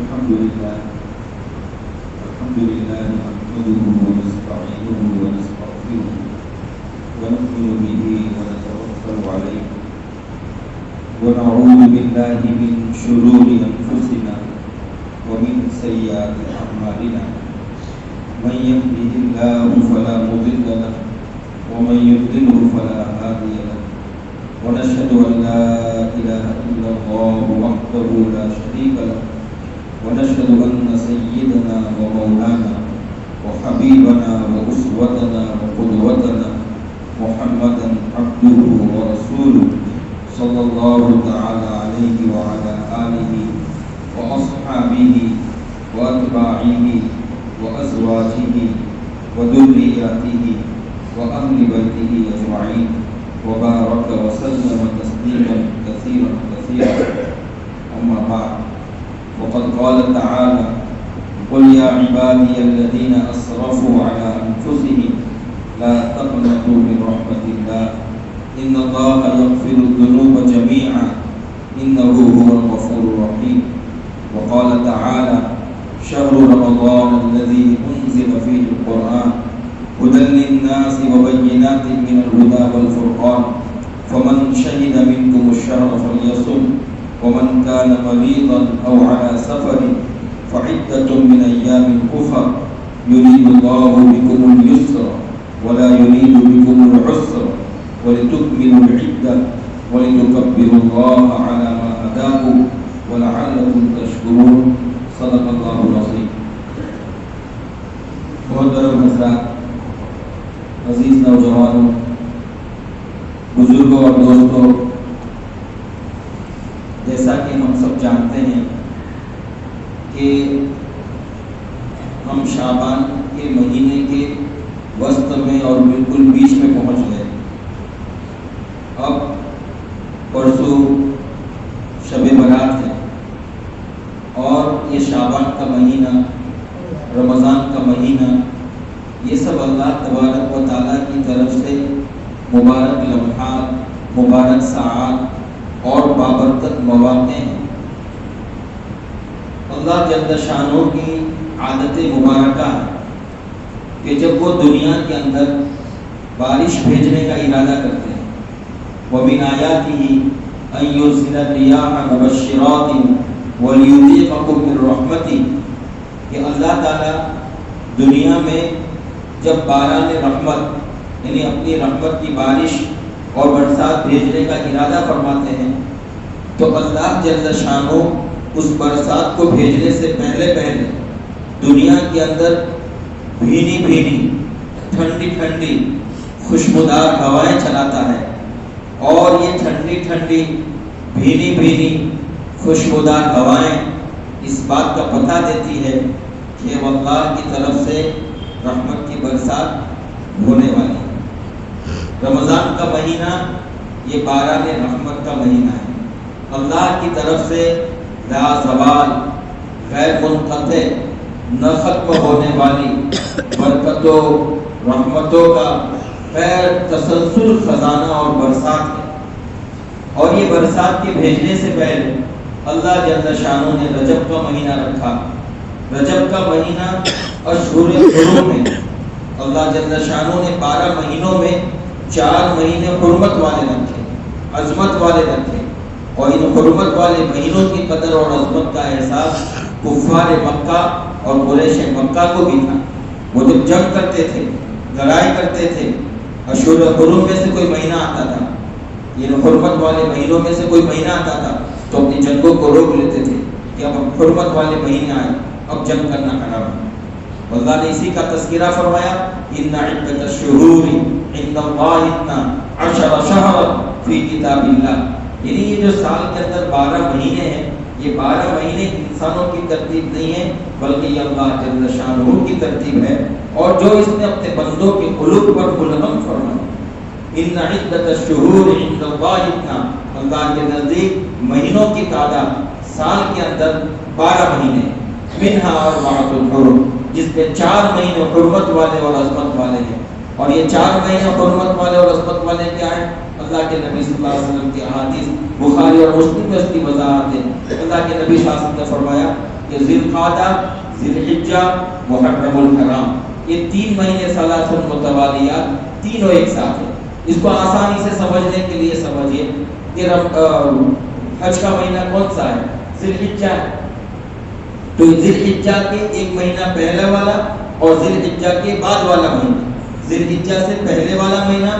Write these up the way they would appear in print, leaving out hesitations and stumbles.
الحمد لله نحمده ونستعينه ونستغفره ونؤمن به ونتوكل عليه ونعوذ بالله من شرور أنفسنا ومن سيئات أعمالنا من يهده الله فلا مضل له ومن يضلله فلا هادي له ونشهد أن لا إله إلا الله وحده لا شريك له ونشهد أن سيدنا ومولانا وحبيبنا وأسوتنا وقدوتنا محمدا عبده ورسوله صلى الله تعالى عليه وعلى آله وأصحابه وأتباعه وأزواجه وذرياته وأهل بيته أجمعين وبارك وسلم تسليما كثيرا أما بعد وقد قال تعالى قل يا عبادي الذين أسرفوا على أنفسهم لا تقنطوا من رحمة الله إن الله يغفر الذنوب جميعا إنه هو الغفور الرحيم وقال تعالى شهر رمضان الذي أنزل فيه القرآن هدى للناس وبينات من الهدى والفرقان فمن شهد منكم الشهر فليصم ومن كان مريضا أو على سفر فعدة من أيام أخر يريد الله بكم اليسر ولا يريد بكم العسر ولتكملوا العدة ولتكبروا الله على ما هداكم ولعلكم تشكرون صدق الله العظيم. محترم حضرات، عزیز نوجوانوں، بزرگوں اور دوستوں، جیسا کہ ہم سب جانتے ہیں کہ ہم شعبان کے مہینے کے وسط میں اور بالکل بیچ میں پہنچ گئے. اب پرسوں شب برات ہے اور یہ شعبان کا مہینہ، رمضان کا مہینہ، یہ سب اللہ تبارک و تعالیٰ کی طرف سے مبارک لمحات، مبارک ساعات اور بابرکت مواقع ہیں. اللہ جل شانہ کی عادت مبارکہ ہے کہ جب وہ دنیا کے اندر بارش بھیجنے کا ارادہ کرتے ہیں وَمِنْ آيَاتِهِ أَنْ يُرْسِلَ الرِّيَاحَ مُبَشِّرَاتٍ وَلِيُذِيقَكُم مِّن رَّحْمَتِهِ، کہ اللہ تعالیٰ دنیا میں جب باران رحمت یعنی اپنی رحمت کی بارش اور برسات بھیجنے کا ارادہ فرماتے ہیں تو اللہ جل شانہ اس برسات کو بھیجنے سے پہلے دنیا کے اندر بھینی بھینی، ٹھنڈی ٹھنڈی، خوشبودار ہوائیں چلاتا ہے. اور یہ ٹھنڈی ٹھنڈی، بھینی بھینی، خوشبودار ہوائیں اس بات کا پتہ دیتی ہے کہ وہ اللہ کی طرف سے رحمت کی برسات ہونے والی ہے. رمضان کا مہینہ یہ باران رحمت کا مہینہ ہے. اللہ کی طرف سے لا زوال، غیر منقطع، نہ ختم ہونے والی برکتوں، رحمتوں کا غیر تسلسل خزانہ اور برسات ہے. اور یہ برسات کے بھیجنے سے پہلے اللہ جل شانہ نے رجب کا مہینہ رکھا. رجب کا مہینہ اشہر حرم میں اللہ جل شانہ نے 12 مہینوں میں 4 مہینے حرمت والے رکھے، عظمت والے رکھے. اور ان حرمت والے مہینوں کی قدر اور عظمت کا احساس کفار مکہ اور قریش مکہ کو بھی تھا. وہ جب جنگ کرتے تھے، لڑائی کرتے تھے، اشہر حرم میں سے کوئی مہینہ آتا تھا، یہ حرمت والے مہینوں میں سے کوئی مہینہ آتا تھا تو اپنی جنگوں کو روک لیتے تھے کہ اب حرمت والے مہینے آئے، اب جنگ کرنا حرام ہے. اللہ نے اسی کا تذکرہ فرمایا ان عدۃ الشہور عند اللہ 12 شہرا فی کتاب اللہ، یعنی یہ جو سال کے اندر 12 مہینے ہیں، یہ 12 مہینے انسانوں کی ترتیب نہیں ہے بلکہ یہ اللہ جل شانہ کی ترتیب ہے اور جو اس نے اپنے بندوں کے قلوب پر ملہم فرمایا. ان عدۃ الشہور عند اللہ، اللہ کے نزدیک مہینوں کی تعداد سال کے اندر 12 مہینے، منہا اربعۃ حرم، جس میں 4 مہینے حرمت والے اور عظمت والے ہیں. اور یہ 4 مہینے حرمت والے اور عظمت والے کیا ہیں؟ اللہ کے نبی صلی اللہ علیہ وسلم کی احادیث بخاری اور مسلم میں اس کی وضاحت ہے. اللہ کے نبی صلی اللہ علیہ وسلم نے فرمایا کہ ذی القعدہ، ذی الحجہ، محرم الحرام، یہ 3 مہینے ثلاث متوالیات تینوں ایک ساتھ ہیں۔ اس کو آسانی سے سمجھنے کے لیے سمجھیے کہ حج کا مہینہ کون سا ہے؟ ذی الحجہ ہے، تو ذی الحجہ کے 1 مہینہ پہلا والا اور ذی الحجہ کے بعد والا مہینہ، ذی الحجہ سے پہلے والا مہینہ،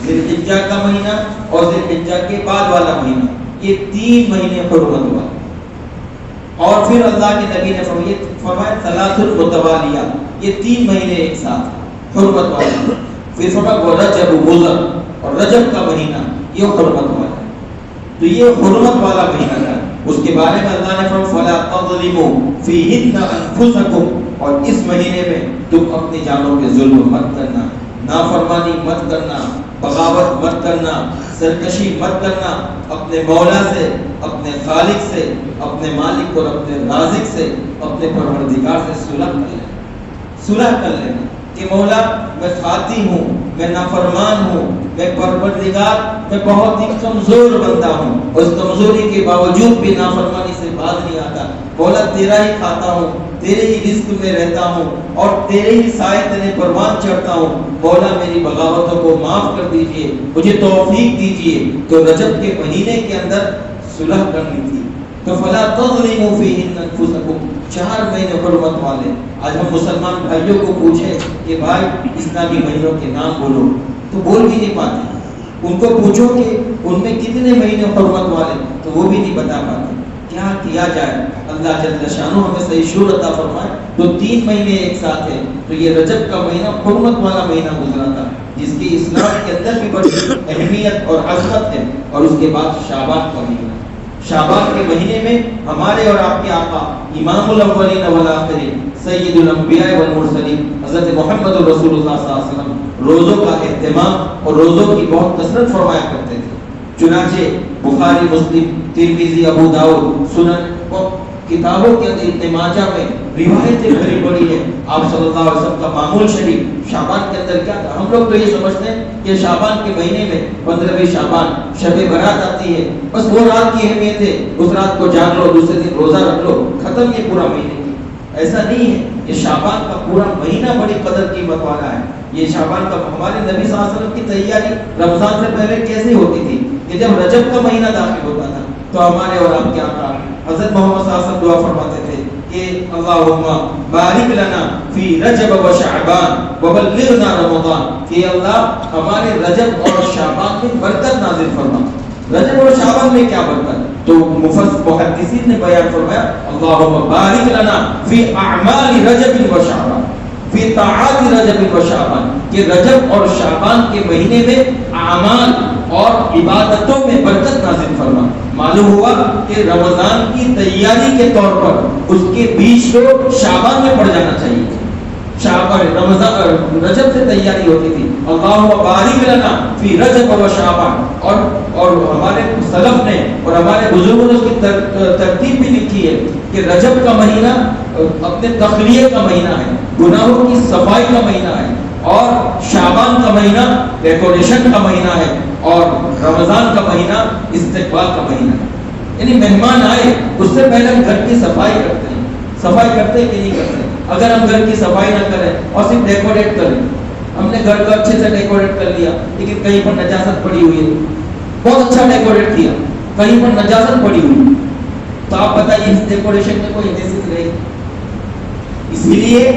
ذی الحجہ کا مہینہ اور ذی الحجہ کے بعد والا مہینہ، یہ 3 مہینے حرمت والے۔ اور پھر اللہ کے نبی نے فرمایا ثلاث متوالیات، یہ 3 مہینے ایک ساتھ حرمت والے۔ پھر فرمایا رجب مضر، اور رجب کا مہینہ یہ حرمت والا ہے، تو یہ حرمت والا مہینہ ہے۔ اس کے بارے میں اللہ نے فرمایا فلا تظلموا فیہن انفسکم، اور اس مہینے میں تم اپنی جانوں پہ ظلم مت کرنا، نافرمانی مت کرنا، بغاوت مت کرنا، سرکشی مت کرنا، اپنے مولا سے، اپنے خالق سے، اپنے مالک اور اپنے رازق سے، اپنے پروردگار سے صلح کر لینا، صلح کر لینا کہ مولا میں خاطی ہوں، میں نافرمان ہوں، میں پروردگار میں بہت ہی کمزور بندہ ہوں، اور اس کمزوری کے باوجود بھی نافرمانی سے باز نہیں آتا، مولا تیرا ہی کھاتا ہوں، تیرے ہی رزق میں رہتا ہوں، اور تیرے ہی سائے تلے پروان چڑھتا ہوں، مولا میری بغاوتوں کو معاف کر دیجئے، مجھے توفیق دیجئے۔ تو رجب کے مہینے کے اندر صلح کرنی تھی، تو فلا تظلموا فیہن انفسکم، 4 مہینے حرمت والے۔ آج ہم مسلمان بھائیوں کو پوچھیں کہ بھائی اسلامی مہینوں کے نام بولو، تو بول بھی نہیں پاتے۔ ان کو پوچھو کہ ان میں کتنے مہینے حرمت والے، تو وہ بھی نہیں بتا پاتے۔ کیا کیا جائے؟ اللہ جل شانہ ہمیں صحیح شعور عطا فرمائے۔ تو 3 مہینے ایک ساتھ ہیں، تو یہ رجب کا مہینہ حرمت والا مہینہ گزرا تھا، جس کی اسلام کے اندر بھی بڑی اہمیت اور عظمت ہے۔ اور اس کے بعد شعبان کا مہینہ، شعبان کے مہینے میں ہمارے اور آپ کے آقا امام الاولین والآخرین سید الانبیاء والمرسلین حضرت محمد رسول اللہ صلی اللہ علیہ وسلم روزوں کا اہتمام اور روزوں کی بہت کثرت فرمایا کرتے تھے۔ چنانچہ بخاری، مسلم، ترمذی، ابو داؤد، سنن اور کتابوں کے اندر ابن ماجہ میں روایتیں بھری پڑی ہیں۔ آپ صلی اللہ علیہ وسلم کا معمول شریف شعبان کے اندر کیا تھا؟ ہم لوگ تو یہ سمجھتے ہیں کہ شعبان کے مہینے میں 15ویں شعبان شب برات آتی ہے، بس وہ رات کی اہمیت ہے، اس رات کو جان لو، دوسرے دن روزہ رکھ لو، ختم یہ پورا مہینے کی۔ ایسا نہیں ہے، یہ شعبان کا پورا مہینہ بڑی قدر قیمت والا ہے۔ یہ شعبان کا ہمارے نبی صلی اللہ علیہ وسلم کی تیاری رمضان سے پہلے کیسے ہوتی تھی کہ جب رجب کا مہینہ داخل ہوتا تھا تو ہمارے اور آپ کے آقا حضرت محمد صلی اللہ علیہ وسلم دعا فرماتے تھے کہ اللہم بارک لنا فی رجب و شعبان وبلغنا رمضان، کہ اللہ ہمارے رجب اور شعبان میں برکت نازل فرما۔ رجب اور شعبان میں کیا برکت؟ تو محدثین نے بیان فرمایا اللہم بارک لنا فی اعمال رجب و شعبان، فی طاعات رجب و شعبان، کہ رجب اور شعبان کے مہینے میں اعمال اور عبادتوں میں برکت نازل فرما۔ معلوم ہوا کہ رمضان کی تیاری کے طور پر اس کے بیچ کو شعبان میں پڑ جانا چاہیے۔ شعبان رمضان رجب سے تیاری ہوتی تھی، اللہم بارک لنا فی رجب و شعبان، اور ہمارے سلف نے اور ہمارے بزرگوں نے اس کی ترتیب بھی لکھی ہے کہ رجب کا مہینہ اپنے تخلیہ کا مہینہ ہے، گناہوں کی صفائی کا مہینہ ہے، اور شعبان کا مہینہ ڈیکوریشن کا مہینہ ہے، اور رمضان کا مہینہ استقبال کا مہینہ ہے۔ یعنی مہمان آئے اس سے پہلے ہم گھر کی صفائی کرتے ہیں۔ صفائی کرتے کہ نہیں کرتے؟ اگر ہم گھر کی صفائی نہ کریں اور صرف ڈیکوریٹ کریں، ہم نے گھر کو اچھے سے ڈیکوریٹ کر لیا لیکن کہیں پر نجاست پڑی ہوئی ہے، بہت اچھا ڈیکوریٹ کیا، کہیں پر نجاست پڑی ہوئی، تو آپ بتائیے اس ڈیکوریشن میں کوئی حیثیت رہے گی؟ اس لیے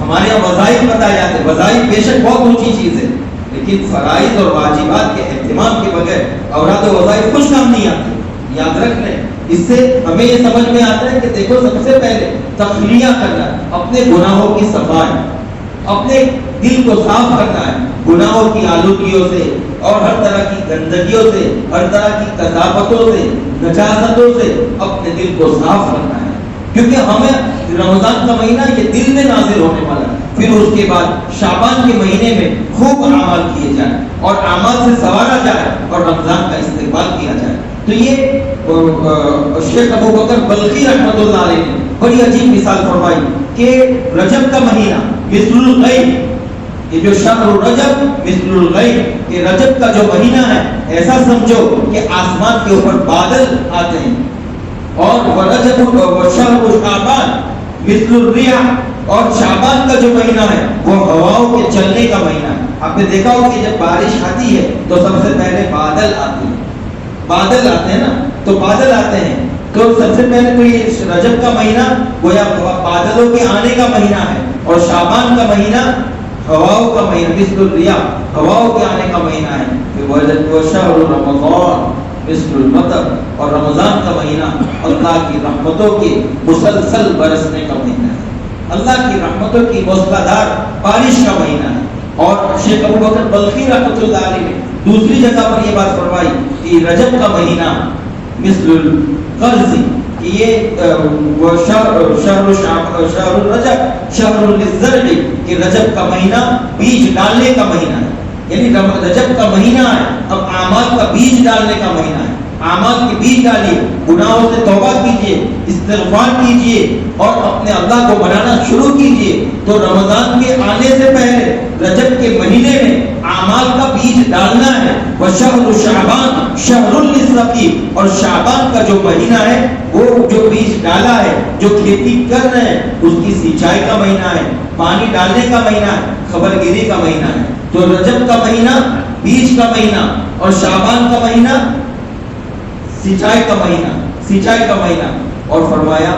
ہمارے یہاں وظائف بتائے جاتے ہیں۔ وظائف بے شک بہت اونچی چیز ہے، لیکن فرائض اور واجبات کے اہتمام کے بغیر اوراد و وظائف کچھ کام نہیں آتے، یاد رکھ لیں۔ اس سے ہمیں یہ سمجھ میں آتا ہے کہ دیکھو سب سے پہلے تخلیہ کرنا، اپنے گناہوں کی صفائی، اپنے دل کو صاف کرنا ہے گناہوں کی آلودگیوں سے اور ہر طرح کی گندگیوں سے، ہر طرح کی کثافتوں سے، نجاستوں سے اپنے دل کو صاف کرنا ہے، کیونکہ ہمیں رمضان کا مہینہ یہ دل میں نازل ہونے والا ہے۔ پھر اس کے بعد شعبان کے مہینے میں خوب اعمال کیے جائیں اور اعمال سے سنوارا جائے اور رمضان کا استقبال کیا جائے۔ تو یہ شیخ ابو بکر بلخی رحمۃ اللہ علیہ نے بڑی عجیب مثال فرمائی کہ رجب کا مہینہ مثل الغیب، یہ جو شہر رجب مثل الغیب، کہ رجب کا جو مہینہ ہے ایسا سمجھو کہ آسمان کے اوپر بادل آتے ہیں، اور ورجب وشهر شعبان مثل الريح، اور شعبان کا جو مہینہ ہے وہ ہواؤں کے چلنے کا مہینہ ہے۔ آپ نے دیکھا ہو کہ جب بارش آتی ہے تو سب سے پہلے بادل آتے ہیں، بادل آتے ہیں نا، تو بادل آتے ہیں تو سب سے پہلے تو یہ رجب کا مہینہ گویا بادلوں کے آنے کا مہینہ ہے، اور شعبان کا مہینہ ہواؤں کا مہینہ، مثل الرياح ہواؤں کے آنے کا مہینہ ہے۔ وشهر رمضان مثل المطر، اور رمضان کا مہینہ اللہ کی رحمتوں کے مسلسل برسنے کا مہینہ ہے، اللہ کی رحمتوں کی موسلادھار بارش کا مہینہ ہے۔ اور شیخ ابو بکر بلخی رحمۃ اللہ علیہ نے دوسری جگہ پر یہ بات فرمائی کہ رجب کا مہینہ مثل القرض، کہ یہ شہر الرجب شہر للزرع، کہ رجب کا مہینہ بیج ڈالنے کا مہینہ ہے، یعنی رجب کا مہینہ ہے اب اعمال کا بیج ڈالنے کا مہینہ ہے، اعمال کے بیج ڈالیے، گناہوں سے توبہ کیجیے، استغفار کیجیے اور اپنے اللہ کو منانا شروع کیجیے۔ تو رمضان کے آنے سے پہلے رجب کے مہینے میں اعمال کا بیج ڈالنا ہے۔ وشہر شعبان شہر للسقی، اور شعبان کا جو مہینہ ہے وہ جو بیج ڈالا ہے، جو کھیتی کر رہے ہیں اس کی سینچائی کا مہینہ ہے، پانی ڈالنے کا مہینہ ہے، خبر گیری کا مہینہ ہے۔ تو رجب کا مہینہ بیج کا مہینہ، اور شعبان کا مہینہ سینچائی کا مہینہ، سینچائی کا مہینہ۔ اور فرمایا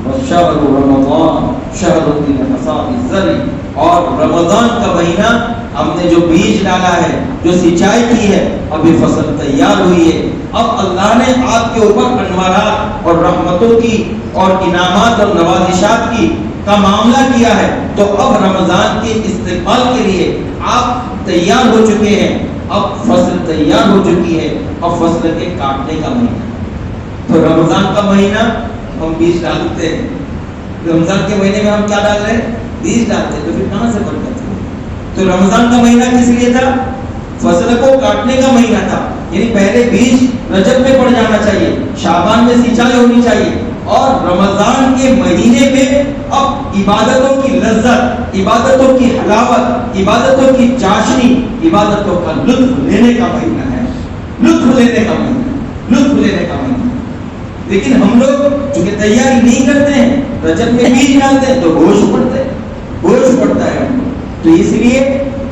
وشہر رمضان شہر لحصاد الزرع، اور رمضان کا مہینہ ہم نے جو بیج ڈالا ہے، جو سینچائی کی ہے، ابھی فصل تیار ہوئی ہے، اب اللہ نے آپ کے اوپر انوارات اور رحمتوں کی اور انعامات اور نوازشات کی کا معاملہ کیا ہے، تو اب رمضان کے استقبال کے لیے آپ تیار ہو چکے ہیں، اب فصل تیار ہو چکی ہے، اب فصل کے کاٹنے کا مہینہ۔ تو رمضان کا مہینہ ہم بیج ڈالتے ہیں، رمضان کے مہینے میں ہم کیا ڈال رہے ہیں؟ بیج ڈالتے ہیں، تو پھر کہاں سے برکت ہوگی؟ تو رمضان کا مہینہ کس لیے تھا؟ فصل کو کاٹنے کا مہینہ تھا، یعنی پہلے بیج رجب میں پڑ جانا چاہیے، شعبان میں سینچائی ہونی چاہیے، اور رمضان کے مہینے میں اب عبادتوں کی لذت، عبادتوں کی حلاوت، عبادتوں کی چاشنی، عبادتوں کا لطف لینے کا مہینہ ہے، لطف لینے کا مہینہ، لطف لینے کا مہینہ۔ لیکن ہم لوگ چونکہ تیاری نہیں کرتے ہیں، رجب میں بیج ڈالتے ہیں تو بوجھ پڑتا ہے ہم کو، تو اس لیے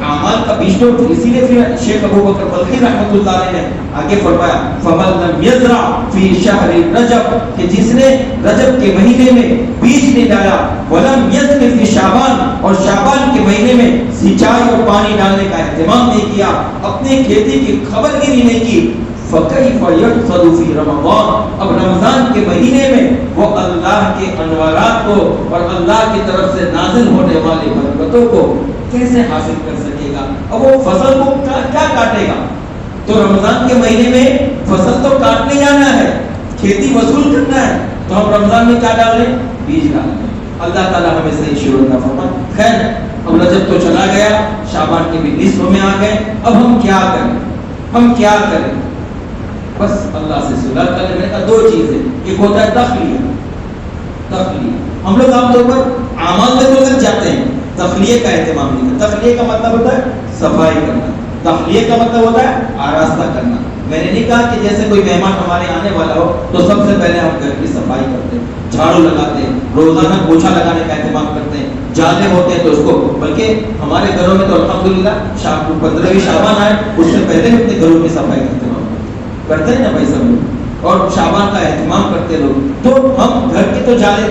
اعمال کا بیج تو اسی لیے پھر شیخ ابو بکر بلخی رحمۃ اللہ علیہ نے آگے فرمایا فمن لم یزرع فی شہر رجب، کہ جس نے رجب کے مہینے میں بیج نہیں ڈالا، ولم یزرع فی شعبان، اور شعبان کے مہینے میں سینچائی اور پانی ڈالنے کا اہتمام نہیں کیا، اپنے کھیتی کی خبر گیری نہیں کی، فَكَيْفَ يَحْصَلُ فِي رَمَضَانَ، اب رمضان کے مہینے میں وہ اللہ کے انوارات کو اور اللہ کی طرف سے نازل ہونے والی برکتوں کو کیسے حاصل کر سکے گا؟ اب وہ فصل کو کیا کاٹے گا؟ تو رمضان کے مہینے میں فصل تو کاٹنے جانا ہے، کھیتی وصول کرنا ہے، تو ہم رمضان میں کیا ڈال رہے ہیں؟ بیج ڈال رہے ہیں۔ اللہ تعالیٰ ہمیں صحیح شروع عطا فرمائے۔ خیر، اب رجب تو چلا گیا، شعبان کے بھی نصف میں آ گئے، اب ہم کیا کریں؟ ہم کیا کریں؟ بس اللہ سے صلح کرنے کا دو چیزیں، ایک ہوتا ہے تخلیہ، ہم لوگ عام طور پر اعمال میں تو لگ جاتے ہیں، تخلیہ کا اہتمام نہیں کرتے۔ تخلیہ کا مطلب ہوتا ہے صفائی کرنا، تخلیہ کا مطلب ہوتا ہے آراستہ کرنا۔ میں نے نہیں کہا کہ جیسے کوئی مہمان ہمارے آنے والا ہو تو سب سے پہلے ہم گھر کی صفائی کرتے ہیں، جھاڑو لگاتے ہیں، روزانہ پوچھا لگانے کا اہتمام کرتے ہیں، جانے ہوتے ہیں تو اس کو، بلکہ ہمارے گھروں میں تو الحمدللہ 15ویں شعبان آئے اس سے پہلے ہم اپنے گھروں کی صفائی کرتے ہیں نا بھائی سب لوگ، اور شعبان کا اہتمام کرتے لوگ۔ تو ہم گھر کے تو جانے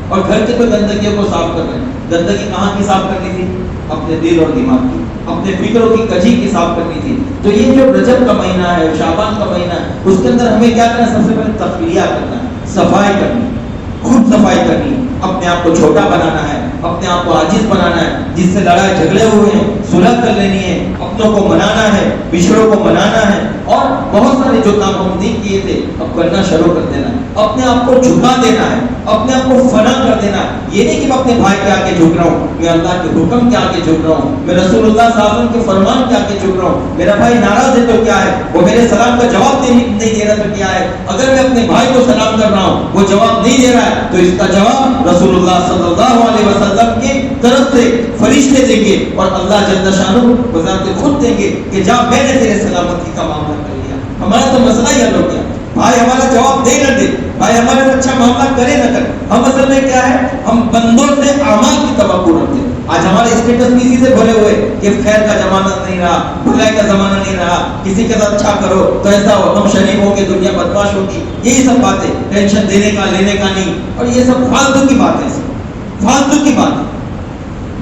اور گھر کے تو گندگیوں کو صاف کر رہے ہیں۔ گندگی کہاں کی صاف کرنی تھی؟ اپنے دل اور دماغ کی، اپنے فکروں کی کجی کی صاف کرنی تھی۔ تو یہ جو رجب کا مہینہ ہے، شعبان کا مہینہ ہے، اس کے اندر ہمیں کیا کرنا ہے؟ سب سے پہلے تخلیہ کرنا ہے، صفائی کرنی، خود صفائی کرنی، اپنے آپ کو چھوٹا بنانا ہے، اپنے آپ کو عاجز بنانا ہے، جس سے لڑائی جھگڑے ہوئے ہیں صلح کر لینی ہے، اپنوں کو منانا ہے، بچھڑوں کو منانا ہے، اور بہت سارے جو کام ہم نہیں کیے تھے اب کرنا شروع کر دینا ہے، اپنے آپ کو جھکا دینا ہے، اپنے آپ کو فنا کر دینا ہے۔ یہ نہیں کہ میں اپنے بھائی کے آگے جھک رہا ہوں، میں اللہ کے حکم کے آگے جھک رہا ہوں، میں رسول اللہ صلی اللہ علیہ وسلم کے فرمان کے آگے جھک رہا ہوں، میرا بھائی ناراض ہے تو کیا ہے، وہ میرے سلام کا جواب نہیں دے رہا تو کیا ہے، اگر میں اپنے بھائی کو سلام کر رہا ہوں وہ جواب نہیں دے رہا ہے تو اس کا جواب رسول اللہ صلی اللہ علیہ وسلم کی طرف سے فرشتے دیں گے، اور اللہ جل شانہ بذات خود دیں گے کہ جا میں نے تیرے سلامتی کا معاملہ کر لیا، ہمارا تو مسئلہ ہی حل ہو گیا۔ بھائی ہمارا جواب دے نہ دے، بھائی ہمارے سے اچھا معاملہ کرے نہ کرے، ہم اصل میں کیا ہے، ہم بندوں سے اعمال کی توقع رکھتے ہیں۔ آج ہمارے اسٹیٹس کسی سے بھرے ہوئے کہ خیر کا زمانہ نہیں رہا، بھلائی کا زمانہ نہیں رہا، کسی کے ساتھ اچھا کرو تو ایسا ہو، ہم شریف ہو کے دنیا بدماش ہوگی، یہی سب باتیں، ٹینشن دینے کا لینے کا نہیں، اور یہ سب فالتو کی باتیں، فالتو کی باتیں۔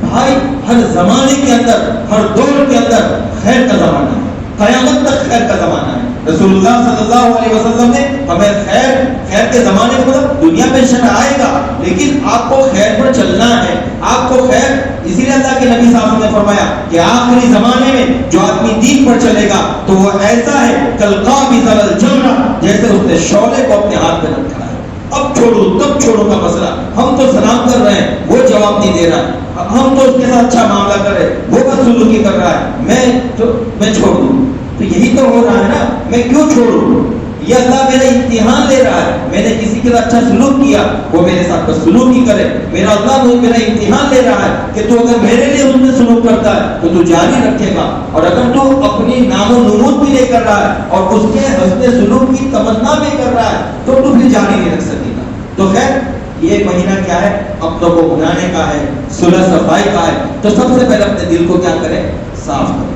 بھائی ہر زمانے کے اندر، ہر دور کے اندر خیر کا زمانہ ہے، قیامت تک خیر کا زمانہ ہے۔ رسول اللہ صلی اللہ علیہ وسلم نے ہمیں خیر کے زمانے کو، دنیا میں شر آئے گا لیکن آپ کو خیر پر چلنا ہے، آپ کو خیر، اسی لیے اللہ کے نبی صاحب نے فرمایا کہ آخری زمانے میں جو آدمی دین پر چلے گا تو وہ ایسا ہے کالقابض علی الجمرہ، جیسے اس نے شعلے کو اپنے ہاتھ میں رکھا ہے۔ اب چھوڑو تب چھوڑو کا مسئلہ، ہم تو سلام کر رہے ہیں وہ جواب نہیں دے رہا، ہم تو اس کے ساتھ اچھا معاملہ کر رہے ہیں وہ بدسلوکی کر رہا ہے، میں چھوڑ دوں، تو یہی تو ہو رہا ہے نا، میں کیوں چھوڑوں؟ یہ اللہ میرا امتحان لے رہا ہے، میں نے کسی کے ساتھ اچھا سلوک کیا وہ میرے ساتھ بدسلوکی کرے، میرا اللہ میرا امتحان لے رہا ہے کہ تو اگر میرے لیے اس میں سلوک کرتا ہے تو جاری رکھے گا، اور اگر تو اپنی نام و نمود بھی نہیں کر رہا ہے اور اس کے حسن سلوک کی تمنا بھی کر رہا ہے تو بھی جاری نہیں رکھ سکے گا۔ تو خیر یہ مہینہ کیا ہے، اپنوں کو بنانے کا ہے، صلح صفائی کا ہے، تو سب سے پہلے اپنے دل کو کیا کریں، صاف کریں،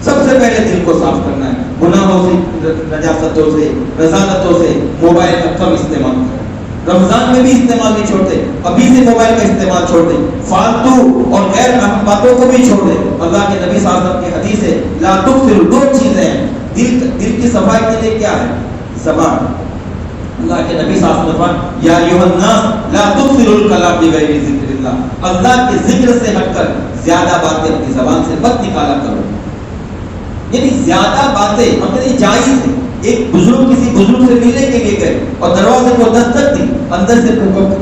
سب سے پہلے دل کو صاف کرنا ہے، گناہوں سے، نجاستوں سے، رذالتوں سے، موبائل کا کم استعمال کریں، رمضان میں بھی استعمال نہیں چھوڑتے، ابھی سے موبائل کا استعمال چھوڑ دیں، فالتو اور غیر اہم باتوں کو بھی چھوڑ دیں۔ اللہ کے نبی صلی اللہ علیہ وسلم کی حدیث ہے لا تکثر، دو چیزیں ہیں دل کی صفائی کے لیے، کیا ہے، زبان۔ اللہ کے نبی صلی اللہ علیہ وسلم یا ایھا الناس لا تکثروا الکلام بغیر ذکر اللہ، اللہ کے ذکر سے ہٹ کر زیادہ باتیں اپنی زبان سے مت نکالا کرو، یعنی زیادہ باتیں ہمیں جائز ہے۔ ایک بزرگ کسی بزرگ سے ملنے کے لیے گئے اور دروازے کو دستک دی، اندر سے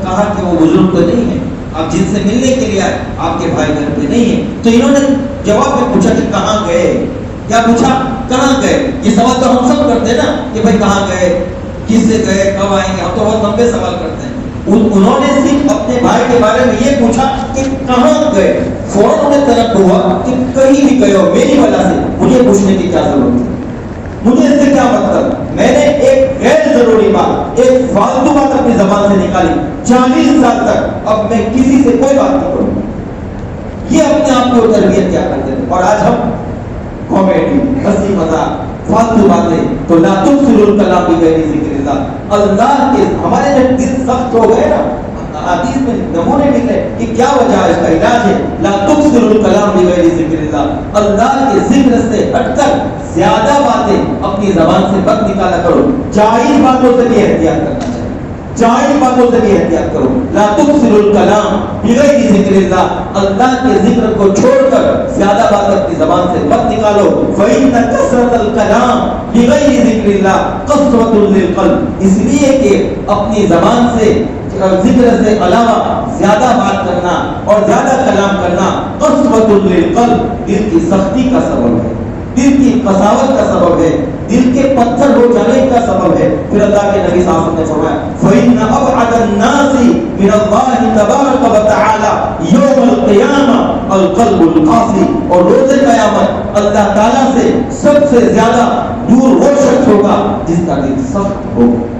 کہا کہ وہ بزرگ تو نہیں ہے، آپ جن سے ملنے کے لیے آئے آپ کے بھائی گھر پہ نہیں ہے، تو انہوں نے جواب میں پوچھا کہ کہاں گئے، کیا پوچھا، کہاں گئے؟ یہ سوال تو ہم سب کرتے ہیں نا کہ بھائی کہاں گئے، کس سے گئے، کب آئیں گے، ہم تو بہت لمبے سوال کرتے ہیں۔ انہوں نے صرف اپنے بھائی کے بارے میں یہ پوچھا کہ کہاں گئے، فوراً انہیں طلب ہوا کہ کہیں بھی گئے ہو، میری وجہ سے مجھے پوچھنے کی کیا ضرورت ہے، مجھے اس سے کیا مطلب، میں نے ایک غیر ضروری بات، ایک فالتو بات اپنی زبان سے نکالی، 40 سال تک اب میں کسی سے کوئی بات نہیں کروں، یہ اپنے آپ کو تربیت کیا کرتے تھے۔ اور آج ہم کامیڈی، ہنسی مذاق، فالتو باتیں، تو لا تکثروا الکلام بغیر ذکر اللہ، اللہ کے ہمارے جب دل سخت ہو گئے نا، حدیث میں نمونے ملے کہ کیا وجہ ہے، اس کا علاج ہے لا تکثروا الکلام بغیر ذکر اللہ، اللہ کے ذکر سے ہٹ کر زیادہ باتیں اپنی زبان سے مت نکالا کرو، جائز باتوں سے بھی احتیاط کرنا چاہیے، جائز باتوں سے بھی احتیاط کرو، لا تکثروا الکلام بغیر ذکر اللہ، اللہ کے ذکر کو چھوڑ کر زیادہ باتیں اپنی زبان سے مت نکالو، فإن کثرة الکلام بغیر ذکر اللہ قسوة للقلب، اس لیے کہ اپنی زبان سے ذکر سے علاوہ زیادہ بات کرنا اور زیادہ کلام کرنا قسوة للقلب، دل کی سختی کا سبب ہے، دل کی قساوت کا سبب ہے، دل کے پتھر ہو جانے کا سبب ہے۔ پھر اللہ کے نبی صلی اللہ علیہ وسلم نے فرمایا فإن أبعد الناس من الله تبارک وتعالى يوم القیامة القلب القاسي، اور روز قیامت اللہ تعالیٰ سے سب سے زیادہ دور وہ شخص ہوگا جس کا دل سخت ہوگا،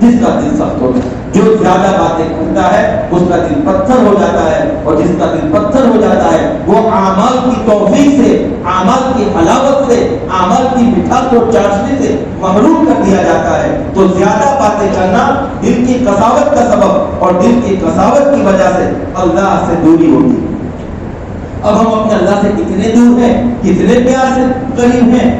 جس کا دل سخت ہوگا، جو زیادہ باتیں کرتا ہے اس کا دل پتھر ہو جاتا ہے، اور جس کا دل پتھر ہو جاتا ہے وہ اعمال کی توفیق سے، اعمال کی حلاوت سے، اعمال کی مٹھاس اور چاشنی سے محروم کر دیا جاتا ہے۔ تو زیادہ باتیں کرنا دل کی قساوت کا سبب، اور دل کی قساوت کی وجہ سے اللہ سے دوری ہوتی ہے۔ اب ہم اپنے اللہ سے کتنے دور ہیں، کتنے پیار سے قریب ہیں،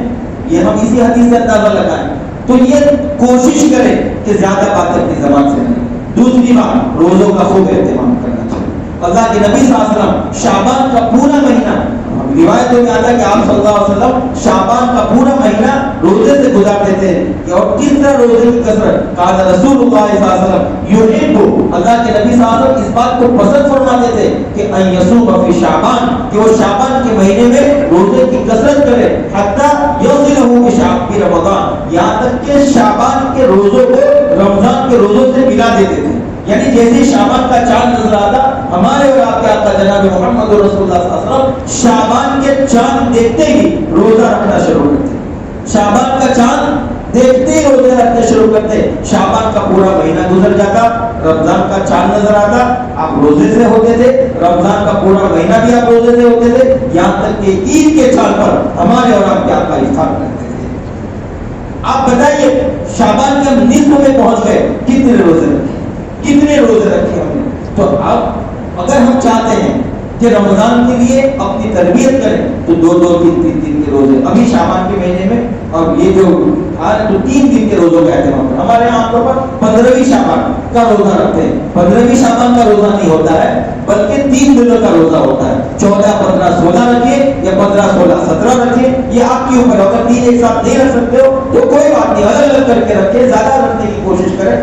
یہ ہم اسی حدیث سے اندازہ لگائیں۔ تو یہ کوشش کریں کہ زیادہ باتیں اپنی زبان سے کریں۔ دوسری بات، روزوں کا خوب اہتمام کرنا چاہیے۔ اللہ کے نبی صلی اللہ علیہ وسلم شعبان کا پورا مہینہ، روایتوں میں آتا ہے کہ آپ صلی اللہ علیہ وسلم شعبان کا پورا مہینہ روزے سے گزارتے تھے، اور کس طرح روزے کی کثرت، قال رسول اللہ صلی اللہ علیہ وسلم یحب، اللہ کے نبی صلی اللہ علیہ وسلم اس بات کو پسند فرماتے تھے کہ ان یصوم فی شعبان، کہ وہ شعبان کے مہینے میں روزے کی کثرت کرے، حتی یصلہ بشعب رمضان، یہاں تک کہ شعبان کے روزوں کو رمضان کے روزوں سے ملا دیتے تھے، یعنی جیسے شعبان کا چاند نظر آتا، ہمارے اور آپ کے آقا جناب محمد رسول اللہ صلی اللہ علیہ وسلم شعبان کے چاند دیکھتے ہی روزہ رکھنا شروع کرتے، شعبان کا چاند دیکھتے ہی روزے رکھنے شروع کرتے. شعبان کا پورا مہینہ گزر جاتا, رمضان کا چاند نظر آتا, آپ روزے سے ہوتے تھے. رمضان کا پورا مہینہ بھی آپ روزے سے ہوتے تھے, یہاں تک کہ عید کے چاند پر ہمارے اور آپ کے آقا افطار کرتے تھے. آپ بتائیے شعبان کے ہم نصف میں پہنچ گئے, کتنے روزے رکھے ہم نے. تو اب اگر ہم چاہتے ہیں کہ رمضان کے لیے اپنی تربیت کریں تو 2-2 3 کے روزے ابھی شعبان کے مہینے میں, اور یہ جو آج تو 3 دن کے روزوں کا اہتمام ہے. ہمارے یہاں عام طور پر 15ویں شعبان کا روزہ رکھتے ہیں. 15ویں شعبان کا روزہ نہیں ہوتا ہے بلکہ 3 دنوں کا روزہ ہوتا ہے. 14 15 16 رکھیے یا 15 16 17 رکھیے, یہ آپ کے اوپر. اگر 3 ایک ساتھ نہیں رکھ سکتے ہو تو کوئی بات نہیں, الگ الگ کر کے رکھے, زیادہ رکھنے کی کوشش کریں.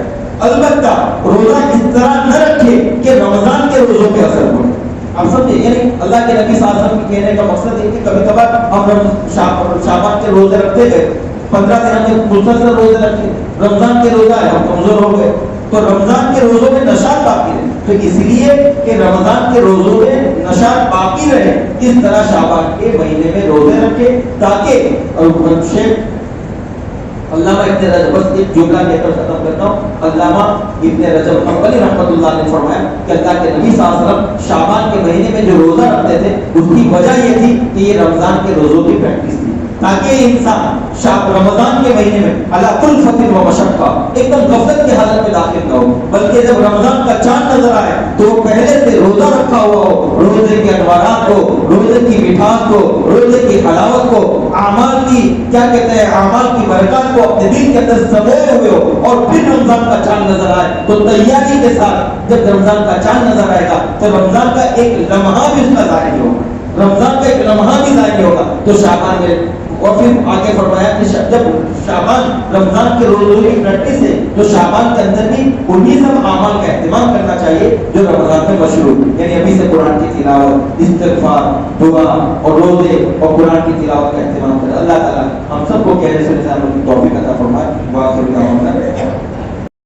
البتہ روزہ اس طرح نہ رکھے کہ رمضان کے روزوں پہ اثر پڑے. آپ سمجھے, یعنی اللہ کے نبی صلی اللہ علیہ وسلم کے کہنے کا مقصد ہے کہ کبھی کبھار ہم شعبان کے روزے رکھتے گئے, 15 دن ہم نے مسلسل روزے رکھے, رمضان کے روزہ ہے ہم کمزور ہو گئے, تو رمضان کے روزوں میں نشاط باقی رہے. تو اس لیے کہ رمضان کے روزوں میں نشاط باقی رہے, اس طرح شعبان کے مہینے میں روزے رکھے تاکہ علامہ ابن رجب, بس ایک جملہ کہہ کر ختم کرتا ہوں. علامہ ابن رجب حنبلی رحمۃ اللہ نے فرمایا کہ اللہ کے نبی صلی اللہ علیہ وسلم شعبان کے مہینے میں جو روزہ رکھتے تھے اس کی وجہ یہ تھی کہ یہ رمضان کے روزوں کی پریکٹس تھی, تاکہ انسان رمضان کے مہینے میں علی کل فتر و مشقہ ایک دم غفلت کی حالت میں داخل نہ ہو, بلکہ جب رمضان کا چاند نظر آئے تو پہلے سے روزہ رکھا ہوا ہو, روزے کے انوارات کو, روزے کی مٹھاس کو, روزے کی حلاوت کو, اعمال کی کیا کہتے ہیں اعمال کی برکات کو اپنے دل کے اندر سموئے ہوئے ہو, اور پھر رمضان کا چاند نظر آئے تو تیاری کے ساتھ جب رمضان کا چاند نظر آئے گا تو رمضان کا ایک لمحہ بھی اس کا ظاہر ہوگا, رمضان کا ایک لمحہ بھی ظاہر ہوگا. تو شعبان میں, اور پھر آگے فرمایا کہ جب شعبان رمضان کے روزوں کی پریکٹس ہے تو شعبان کے اندر بھی انہی سب اعمال کا اہتمام کرنا چاہیے جو رمضان میں مشروع, یعنی ابھی سے قرآن کی تلاوت, استغفار, دعا اور روزے اور قرآن کی تلاوت کا اہتمام کرے. اللہ تعالیٰ ہم سب کو کہنے سے توفیق عطا فرمائے.